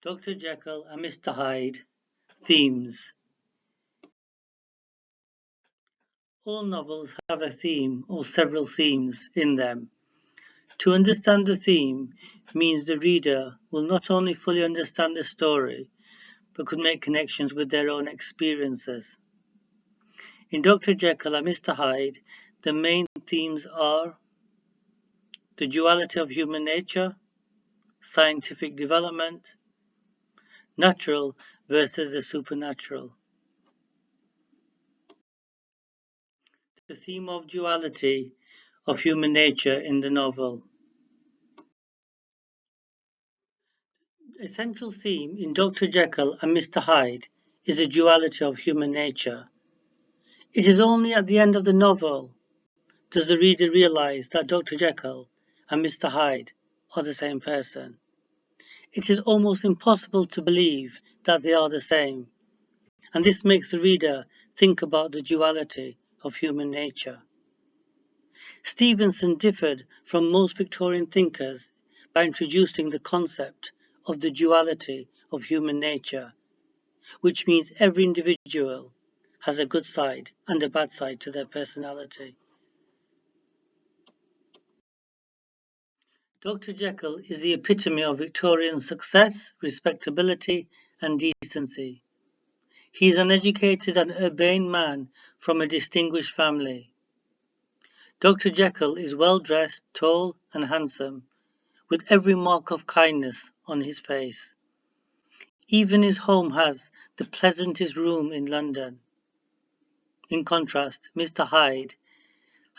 Dr. Jekyll and Mr. Hyde. Themes. All novels have a theme or several themes in them. To understand the theme means the reader will not only fully understand the story, but could make connections with their own experiences. In Dr. Jekyll and Mr. Hyde, the main themes are the duality of human nature, scientific development, natural versus the supernatural. The theme of duality of human nature in the novel. A central theme in Dr. Jekyll and Mr. Hyde is the duality of human nature. It is only at the end of the novel does the reader realize that Dr. Jekyll and Mr. Hyde are the same person. It is almost impossible to believe that they are the same, and this makes the reader think about the duality of human nature. Stevenson differed from most Victorian thinkers by introducing the concept of the duality of human nature, which means every individual has a good side and a bad side to their personality. Dr. Jekyll is the epitome of Victorian success, respectability, and decency. He is an educated and urbane man from a distinguished family. Dr. Jekyll is well dressed, tall, and handsome, with every mark of kindness on his face. Even his home has the pleasantest room in London. In contrast, Mr. Hyde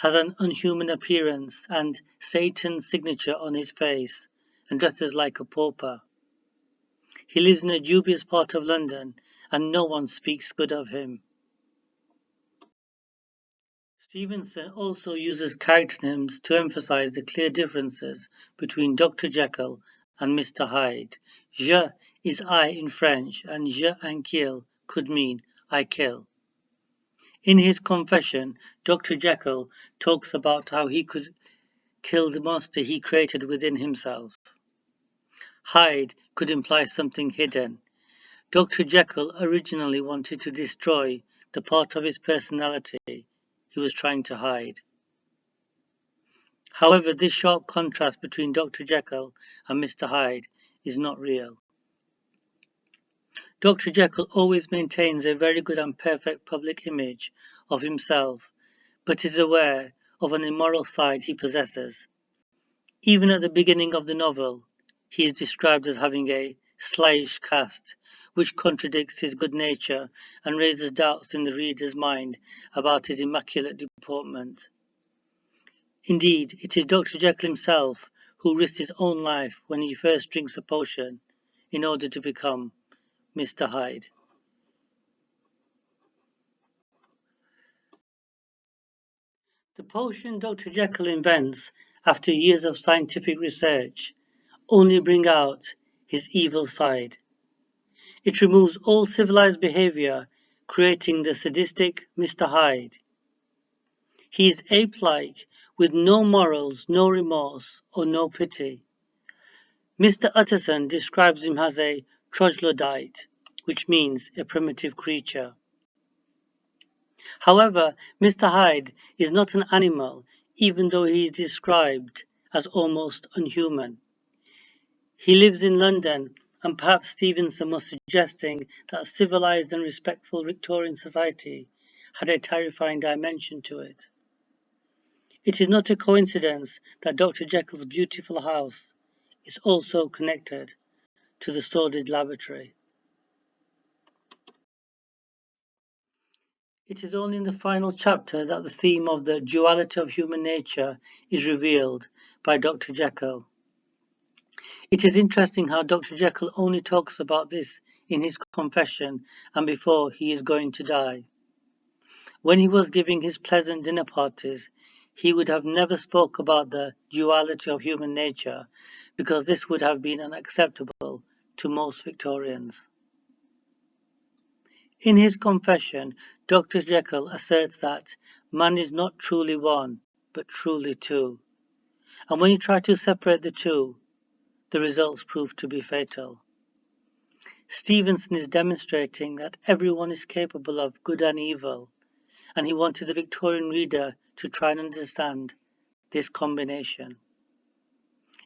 has an unhuman appearance and Satan's signature on his face, and dresses like a pauper. He lives in a dubious part of London, and no one speaks good of him. Stevenson also uses character names to emphasize the clear differences between Dr. Jekyll and Mr. Hyde. Je is I in French, and je inquill could mean I kill. In his confession, Dr. Jekyll talks about how he could kill the monster he created within himself. Hyde could imply something hidden. Dr. Jekyll originally wanted to destroy the part of his personality he was trying to hide. However, this sharp contrast between Dr. Jekyll and Mr. Hyde is not real. Dr. Jekyll always maintains a very good and perfect public image of himself, but is aware of an immoral side he possesses. Even at the beginning of the novel, he is described as having a slavish cast, which contradicts his good nature and raises doubts in the reader's mind about his immaculate deportment. Indeed, it is Dr. Jekyll himself who risks his own life when he first drinks a potion in order to become Mr. Hyde. The potion Dr. Jekyll invents after years of scientific research only bring out his evil side. It removes all civilized behavior, creating the sadistic Mr. Hyde. He is ape-like, with no morals, no remorse, or no pity. Mr. Utterson describes him as a troglodyte, which means a primitive creature. However, Mr. Hyde is not an animal, even though he is described as almost unhuman. He lives in London, and perhaps Stevenson was suggesting that civilized and respectful Victorian society had a terrifying dimension to it. It is not a coincidence that Dr. Jekyll's beautiful house is also connected to the sordid laboratory. It is only in the final chapter that the theme of the duality of human nature is revealed by Dr. Jekyll. It is interesting how Dr. Jekyll only talks about this in his confession and before he is going to die. When he was giving his pleasant dinner parties, he would have never spoke about the duality of human nature because this would have been unacceptable to most Victorians. In his confession, Dr. Jekyll asserts that man is not truly one, but truly two. And when you try to separate the two, the results prove to be fatal. Stevenson is demonstrating that everyone is capable of good and evil, and he wanted the Victorian reader to try and understand this combination.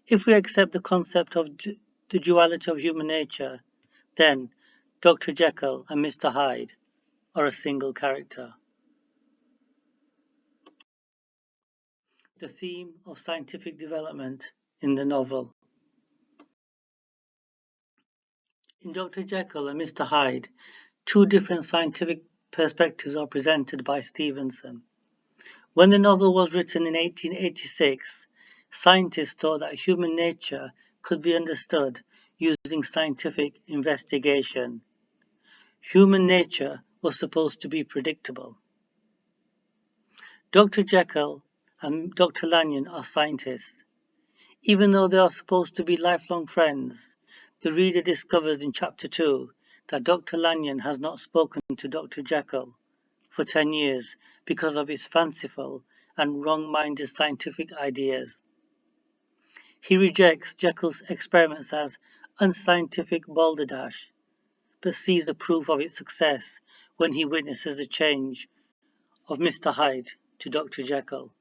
If we accept the concept of the duality of human nature, then Dr. Jekyll and Mr. Hyde are a single character. The theme of scientific development in the novel. In Dr. Jekyll and Mr. Hyde, two different scientific perspectives are presented by Stevenson. When the novel was written in 1886, scientists thought that human nature could be understood using scientific investigation. Human nature was supposed to be predictable. Dr. Jekyll and Dr. Lanyon are scientists. Even though they are supposed to be lifelong friends, the reader discovers in Chapter 2 that Dr. Lanyon has not spoken to Dr. Jekyll for 10 years because of his fanciful and wrong-minded scientific ideas. He rejects Jekyll's experiments as unscientific balderdash, but sees the proof of its success when he witnesses the change of Mr. Hyde to Dr. Jekyll.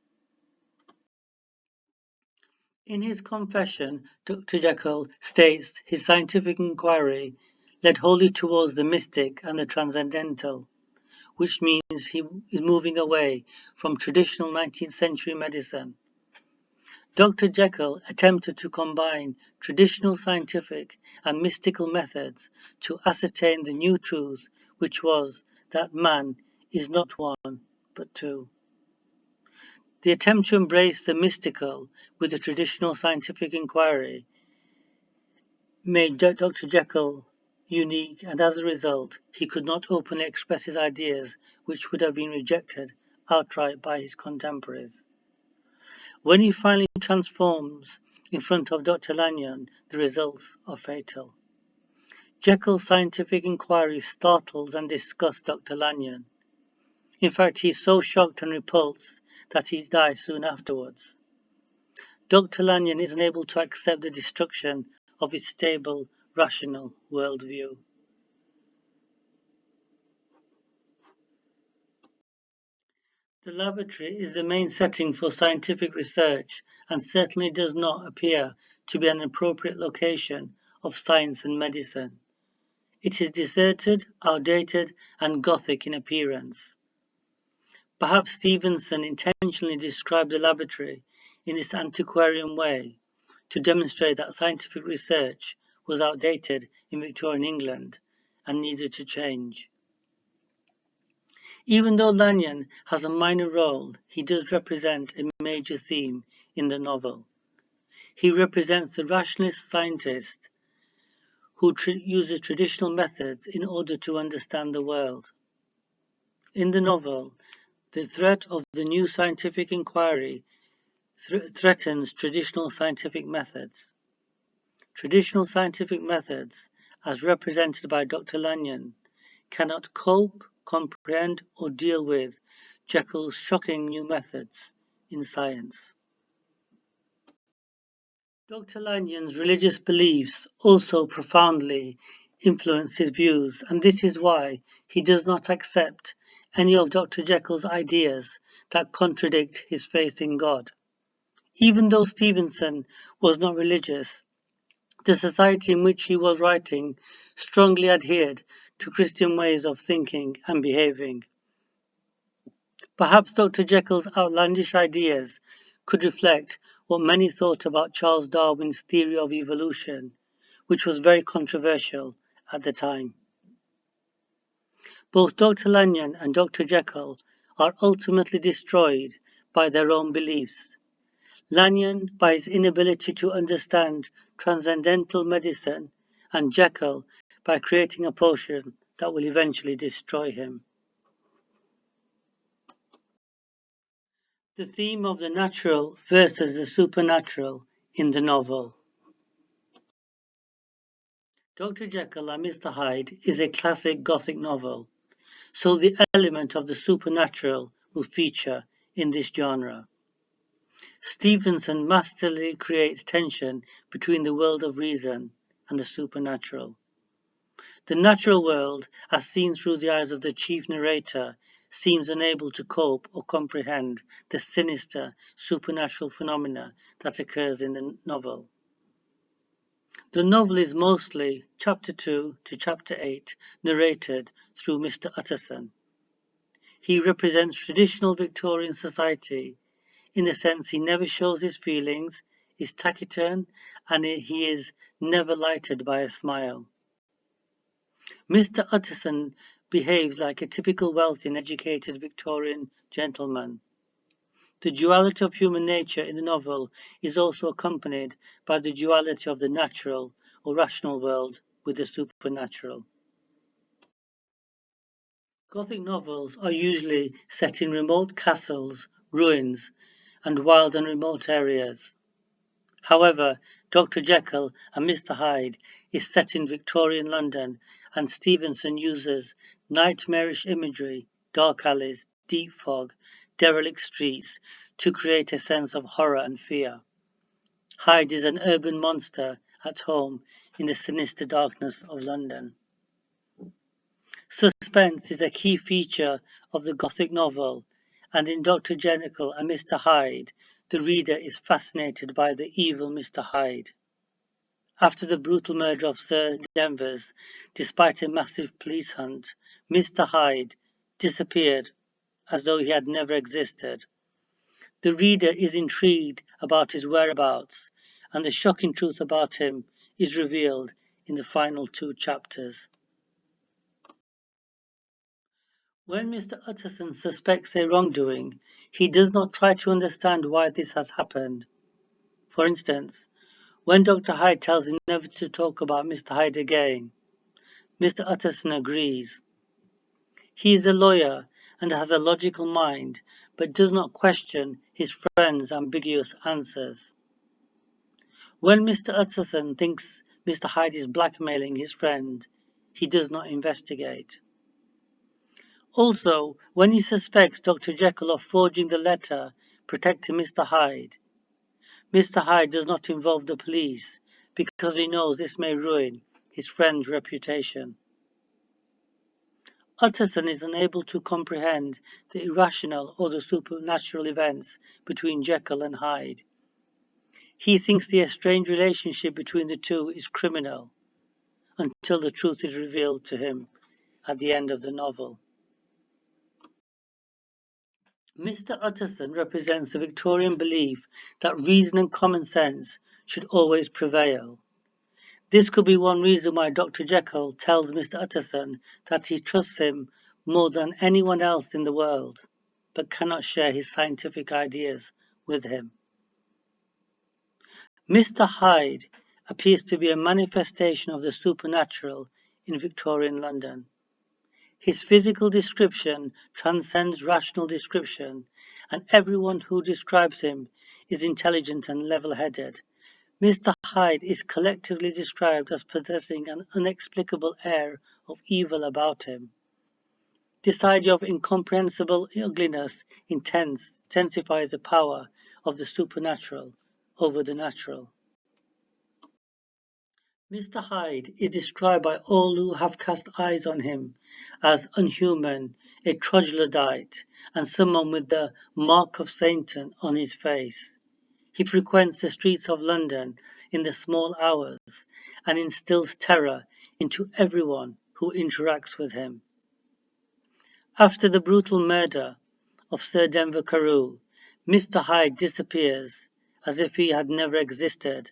In his confession, Dr. Jekyll states his scientific inquiry led wholly towards the mystic and the transcendental, which means he is moving away from traditional 19th century medicine. Dr. Jekyll attempted to combine traditional scientific and mystical methods to ascertain the new truth, which was that man is not one, but two. The attempt to embrace the mystical with the traditional scientific inquiry made Dr. Jekyll unique, and as a result, he could not openly express his ideas, which would have been rejected outright by his contemporaries. When he finally transforms in front of Dr. Lanyon, the results are fatal. Jekyll's scientific inquiry startles and disgusts Dr. Lanyon. In fact, he is so shocked and repulsed that he dies soon afterwards. Dr. Lanyon is unable to accept the destruction of his stable, rational worldview. The laboratory is the main setting for scientific research and certainly does not appear to be an appropriate location of science and medicine. It is deserted, outdated, and Gothic in appearance. Perhaps Stevenson intentionally described the laboratory in this antiquarian way to demonstrate that scientific research was outdated in Victorian England and needed to change. Even though Lanyon has a minor role, he does represent a major theme in the novel. He represents the rationalist scientist who uses traditional methods in order to understand the world. In the novel, the threat of the new scientific inquiry threatens traditional scientific methods. Traditional scientific methods, as represented by Dr. Lanyon, cannot cope, comprehend, or deal with Jekyll's shocking new methods in science. Dr. Lanyon's religious beliefs also profoundly influence his views, and this is why he does not accept any of Dr. Jekyll's ideas that contradict his faith in God. Even though Stevenson was not religious, the society in which he was writing strongly adhered to Christian ways of thinking and behaving. Perhaps Dr. Jekyll's outlandish ideas could reflect what many thought about Charles Darwin's theory of evolution, which was very controversial at the time. Both Dr. Lanyon and Dr. Jekyll are ultimately destroyed by their own beliefs. Lanyon by his inability to understand transcendental medicine, and Jekyll by creating a potion that will eventually destroy him. The theme of the natural versus the supernatural in the novel. Dr. Jekyll and Mr. Hyde is a classic Gothic novel, so the element of the supernatural will feature in this genre. Stevenson masterfully creates tension between the world of reason and the supernatural. The natural world, as seen through the eyes of the chief narrator, seems unable to cope or comprehend the sinister supernatural phenomena that occurs in the novel. The novel is mostly, chapter 2 to chapter 8, narrated through Mr. Utterson. He represents traditional Victorian society in the sense he never shows his feelings, is taciturn, and he is never lighted by a smile. Mr. Utterson behaves like a typical wealthy and educated Victorian gentleman. The duality of human nature in the novel is also accompanied by the duality of the natural or rational world with the supernatural. Gothic novels are usually set in remote castles, ruins, and wild and remote areas. However, Dr Jekyll and Mr Hyde is set in Victorian London, and Stevenson uses nightmarish imagery, dark alleys, deep fog, derelict streets to create a sense of horror and fear. Hyde is an urban monster at home in the sinister darkness of London. Suspense is a key feature of the Gothic novel, and in Dr Jekyll and Mr Hyde, the reader is fascinated by the evil Mr Hyde. After the brutal murder of Sir Danvers, despite a massive police hunt, Mr Hyde disappeared as though he had never existed. The reader is intrigued about his whereabouts, and the shocking truth about him is revealed in the final 2 chapters. When Mr. Utterson suspects a wrongdoing, he does not try to understand why this has happened. For instance, when Dr. Hyde tells him never to talk about Mr. Hyde again, Mr. Utterson agrees. He is a lawyer and has a logical mind, but does not question his friend's ambiguous answers. When Mr. Utterson thinks Mr. Hyde is blackmailing his friend, he does not investigate. Also, when he suspects Dr. Jekyll of forging the letter protecting Mr. Hyde, Mr. Hyde does not involve the police because he knows this may ruin his friend's reputation. Utterson is unable to comprehend the irrational or the supernatural events between Jekyll and Hyde. He thinks the estranged relationship between the two is criminal until the truth is revealed to him at the end of the novel. Mr. Utterson represents the Victorian belief that reason and common sense should always prevail. This could be one reason why Dr. Jekyll tells Mr. Utterson that he trusts him more than anyone else in the world, but cannot share his scientific ideas with him. Mr. Hyde appears to be a manifestation of the supernatural in Victorian London. His physical description transcends rational description, and everyone who describes him is intelligent and level-headed. Mr. Hyde is collectively described as possessing an inexplicable air of evil about him. This idea of incomprehensible ugliness intensifies the power of the supernatural over the natural. Mr. Hyde is described by all who have cast eyes on him as unhuman, a troglodyte, and someone with the mark of Satan on his face. He frequents the streets of London in the small hours and instills terror into everyone who interacts with him. After the brutal murder of Sir Denver Carew, Mr. Hyde disappears as if he had never existed.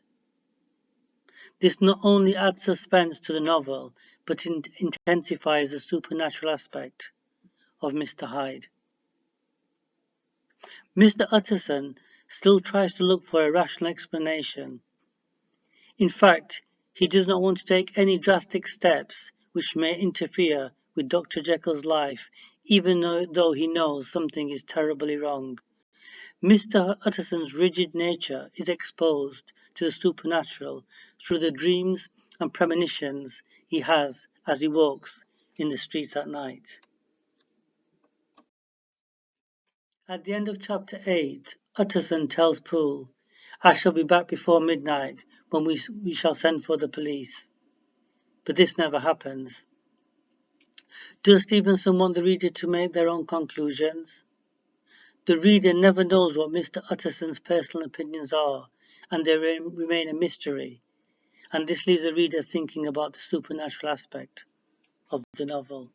This not only adds suspense to the novel, but intensifies the supernatural aspect of Mr. Hyde. Mr. Utterson still tries to look for a rational explanation. In fact, he does not want to take any drastic steps which may interfere with Dr. Jekyll's life, even though he knows something is terribly wrong. Mr. Utterson's rigid nature is exposed to the supernatural through the dreams and premonitions he has as he walks in the streets at night. At the end of chapter 8, Utterson tells Poole, "I shall be back before midnight when we shall send for the police." but this never happens. Does Stevenson want the reader to make their own conclusions? The reader never knows what Mr. Utterson's personal opinions are, and they remain a mystery, and this leaves the reader thinking about the supernatural aspect of the novel.